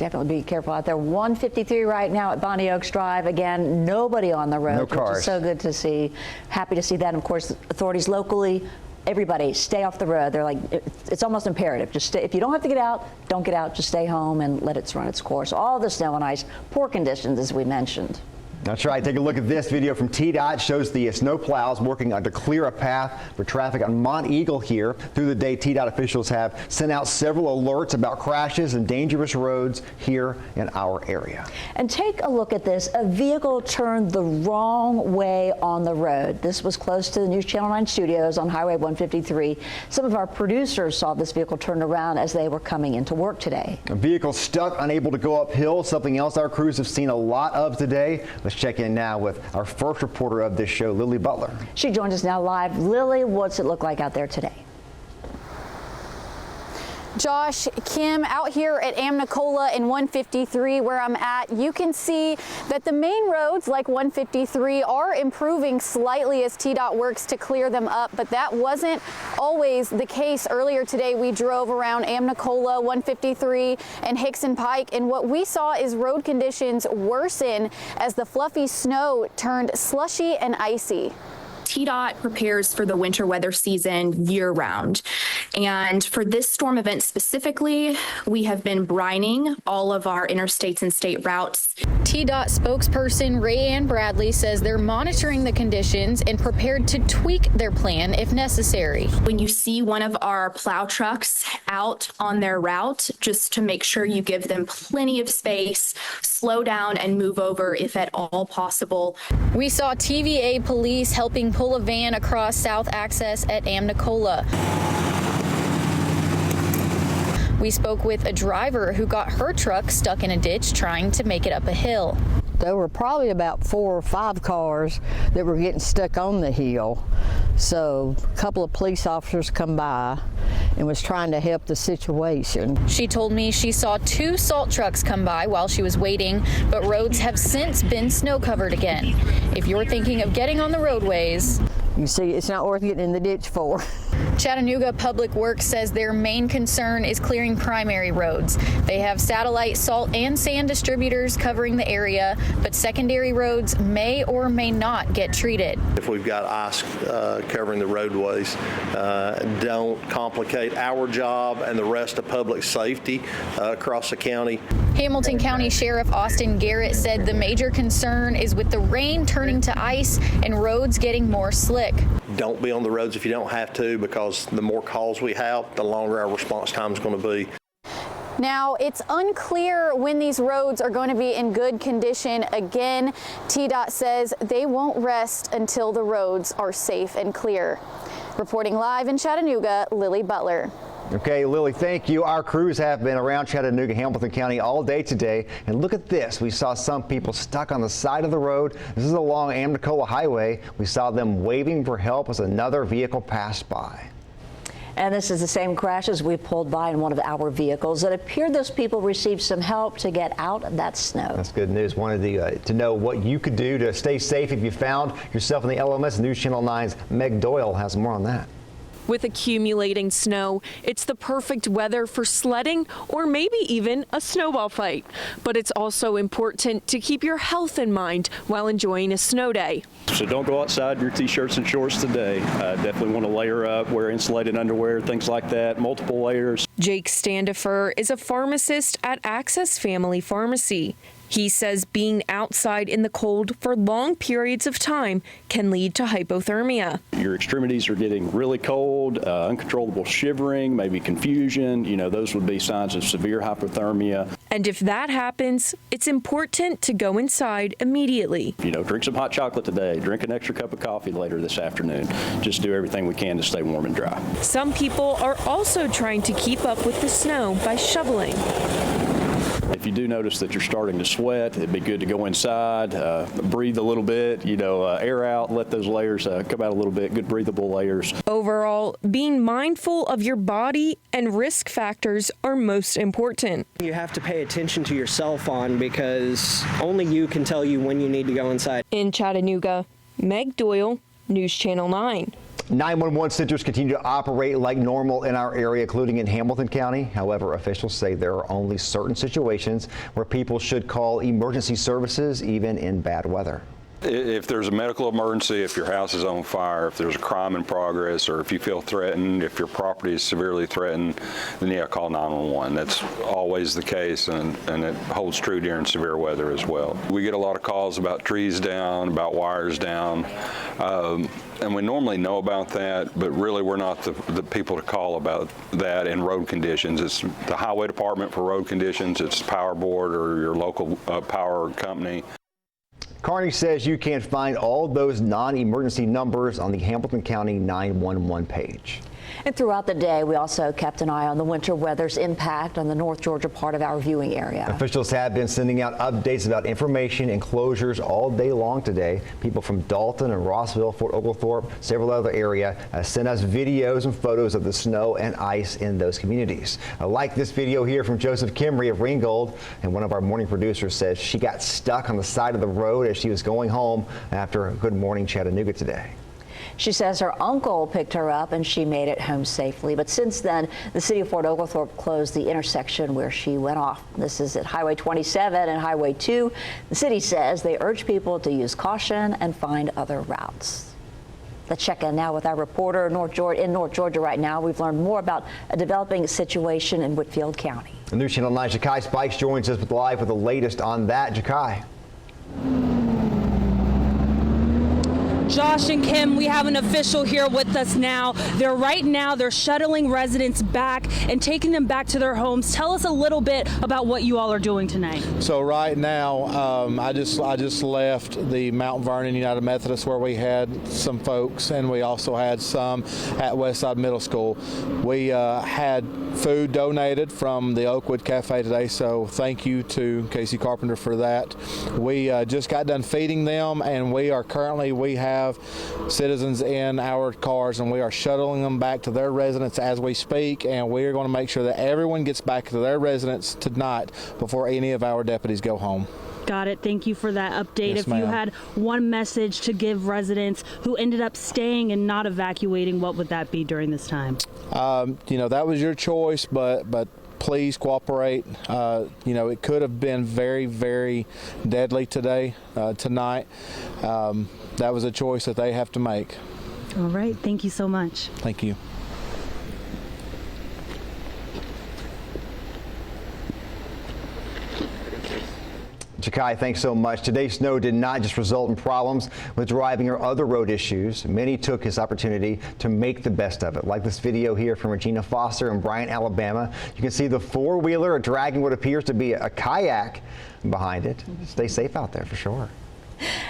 Definitely be careful out there. 153 right now at Bonnie Oaks Drive. Again, nobody on the road, no cars. Which is so good to see. Happy to see that. And of course, authorities locally, everybody stay off the road. They're like, it's almost imperative. Just stay. If you don't have to get out, don't get out. Just stay home and let it run its course. All the snow and ice, poor conditions, as we mentioned. That's right. Take a look at this video from TDOT. It shows the snow plows working to clear a path for traffic on Mont Eagle here. Through the day, TDOT officials have sent out several alerts about crashes and dangerous roads here in our area. And take a look at this. A vehicle turned the wrong way on the road. This was close to the News Channel 9 studios on Highway 153. Some of our producers saw this vehicle turn around as they were coming into work today. A vehicle stuck, unable to go uphill. Something else our crews have seen a lot of today. Let's check in now with our first reporter of this show, Lily Butler. She joins us now live. Lily, what's it look like out there today? Josh, Kim, out here at Amnicola in 153 where I'm at, you can see that the main roads like 153 are improving slightly as TDOT works to clear them up, but that wasn't always the case. Earlier today, we drove around Amnicola, 153 and Hickson Pike, and what we saw is road conditions worsen as the fluffy snow turned slushy and icy. TDOT prepares for the winter weather season year-round. And for this storm event specifically, we have been brining all of our interstates and state routes. TDOT spokesperson Rayanne Bradley says they're monitoring the conditions and prepared to tweak their plan if necessary. When you see one of our plow trucks out on their route, just to make sure you give them plenty of space, slow down and move over if at all possible. We saw TVA police helping pull a van across South Access at Amnicola. We spoke with a driver who got her truck stuck in a ditch trying to make it up a hill. There were probably about 4 or 5 cars that were getting stuck on the hill. So a couple of police officers come by and was trying to help the situation. She told me she saw 2 salt trucks come by while she was waiting, but roads have since been snow covered again. If you're thinking of getting on the roadways, you see, it's not worth getting in the ditch for. Chattanooga Public Works says their main concern is clearing primary roads. They have satellite salt and sand distributors covering the area, but secondary roads may or may not get treated. If we've got ice covering the roadways, don't complicate our job and the rest of public safety across the county. Hamilton County Sheriff Austin Garrett said the major concern is with the rain turning to ice and roads getting more slick. Don't be on the roads if you don't have to, because the more calls we have, the longer our response time is going to be. Now, it's unclear when these roads are going to be in good condition again. TDOT says they won't rest until the roads are safe and clear. Reporting live in Chattanooga, Lily Butler. Okay, Lily, thank you. Our crews have been around Chattanooga, Hamilton County all day today. And look at this. We saw some people stuck on the side of the road. This is along Amnicola Highway. We saw them waving for help as another vehicle passed by. And this is the same crash as we pulled by in one of our vehicles. It appeared those people received some help to get out of that snow. That's good news. Wanted to know what you could do to stay safe if you found yourself in the LMS. News Channel 9's Meg Doyle has more on that. With accumulating snow, it's the perfect weather for sledding or maybe even a snowball fight. But it's also important to keep your health in mind while enjoying a snow day. So don't go outside in your t-shirts and shorts today. Definitely want to layer up, wear insulated underwear, things like that, multiple layers. Jake Standifer is a pharmacist at Access Family Pharmacy. He says being outside in the cold for long periods of time can lead to hypothermia. Your extremities are getting really cold, uncontrollable shivering, maybe confusion. You know, those would be signs of severe hypothermia. And if that happens, it's important to go inside immediately. You know, drink some hot chocolate today, drink an extra cup of coffee later this afternoon. Just do everything we can to stay warm and dry. Some people are also trying to keep up with the snow by shoveling. If you do notice that you're starting to sweat, it'd be good to go inside, breathe a little bit, air out, let those layers come out a little bit, good breathable layers. Overall, being mindful of your body and risk factors are most important. You have to pay attention to your cell phone because only you can tell you when you need to go inside. In Chattanooga, Meg Doyle, News Channel 9. 911 centers continue to operate like normal in our area, including in Hamilton County. However, officials say there are only certain situations where people should call emergency services, even in bad weather. If there's a medical emergency, if your house is on fire, if there's a crime in progress, or if you feel threatened, if your property is severely threatened, then yeah, call 911. That's always the case, and it holds true during severe weather as well. We get a lot of calls about trees down, about wires down, and we normally know about that, but really we're not the people to call about that in road conditions. It's the highway department for road conditions, it's the power board or your local power company. Carney says you can find all those non-emergency numbers on the Hamilton County 911 page. And throughout the day, we also kept an eye on the winter weather's impact on the North Georgia part of our viewing area. Officials have been sending out updates about information and closures all day long today. People from Dalton and Rossville, Fort Oglethorpe, several other areas sent us videos and photos of the snow and ice in those communities. Like this video here from Joseph Kimry of Ringgold, and one of our morning producers says she got stuck on the side of the road as she was going home after Good Morning Chattanooga today. She says her uncle picked her up and she made it home safely. But since then, the city of Fort Oglethorpe closed the intersection where she went off. This is at Highway 27 and Highway 2. The city says they urge people to use caution and find other routes. Let's check in now with our reporter in North Georgia right now. We've learned more about a developing situation in Whitfield County. The News Channel 9's Ja'Kai Spikes joins us live with the latest on that. Ja'Kai. Josh and Kim, we have an official here with us now. They're shuttling residents back and taking them back to their homes. Tell us a little bit about what you all are doing tonight. So right now, I just left the Mount Vernon United Methodist where we had some folks, and we also had some at Westside Middle School. We had food donated from the Oakwood Cafe today, so thank you to Casey Carpenter for that. We just got done feeding them, and we have citizens in our cars, and we are shuttling them back to their residence as we speak, and we are going to make sure that everyone gets back to their residence tonight before any of our deputies go home. Got it. Thank you for that update. Yes, if you ma'am. had one message to give residents who ended up staying and not evacuating, what would that be during this time? That was your choice, but please cooperate. It could have been very, very deadly tonight. That was a choice that they have to make. All right. Thank you so much. Thank you. Ja'Kai, thanks so much. Today's snow did not just result in problems with driving or other road issues. Many took this opportunity to make the best of it. Like this video here from Regina Foster in Bryant, Alabama. You can see the four-wheeler dragging what appears to be a kayak behind it. Stay safe out there for sure.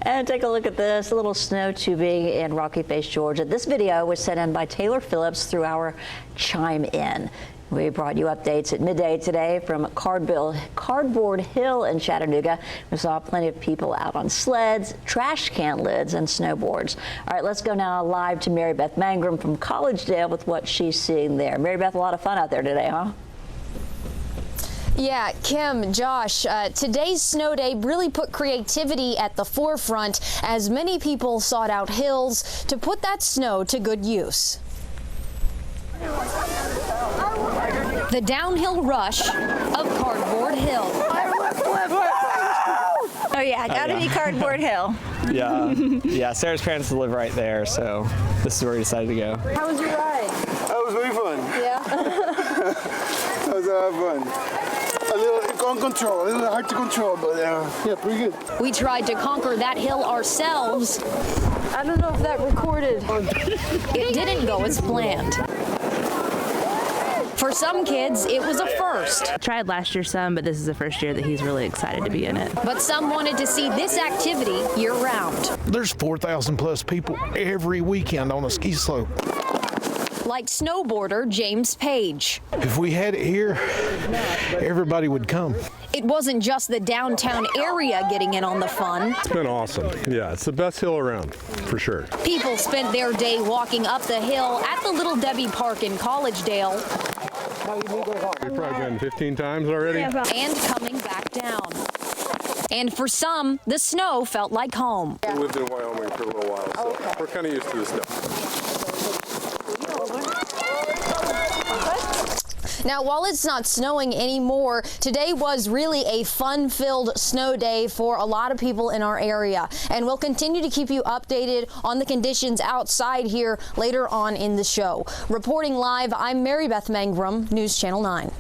And take a look at this, a little snow tubing in Rocky Face, Georgia. This video was sent in by Taylor Phillips through our Chime In. We brought you updates at midday today from Cardboard Hill in Chattanooga. We saw plenty of people out on sleds, trash can lids, and snowboards. All right, let's go now live to Mary Beth Mangrum from Collegedale with what she's seeing there. Mary Beth, a lot of fun out there today, huh? Yeah, Kim, Josh, today's snow day really put creativity at the forefront as many people sought out hills to put that snow to good use. The downhill rush of Cardboard Hill. Oh yeah, gotta be Cardboard Hill. Yeah, Sarah's parents live right there, so this is where we decided to go. How was your ride? That was very fun. Yeah. That was a lot of fun. A little uncontrolled, a little hard to control, but yeah, pretty good. We tried to conquer that hill ourselves. I don't know if that recorded. It didn't go as planned. For some kids, it was a first. I tried last year some, but this is the first year that he's really excited to be in it. But some wanted to see this activity year-round. There's 4,000 plus people every weekend on a ski slope. Like snowboarder James Page. If we had it here, everybody would come. It wasn't just the downtown area getting in on the fun. It's been awesome. Yeah, it's the best hill around, for sure. People spent their day walking up the hill at the Little Debbie Park in Collegedale. We've probably done 15 times already. And coming back down. And for some, the snow felt like home. We lived in Wyoming for a little while, so we're kind of used to the snow. Now, while it's not snowing anymore, today was really a fun-filled snow day for a lot of people in our area. And we'll continue to keep you updated on the conditions outside here later on in the show. Reporting live, I'm Mary Beth Mangrum, News Channel 9.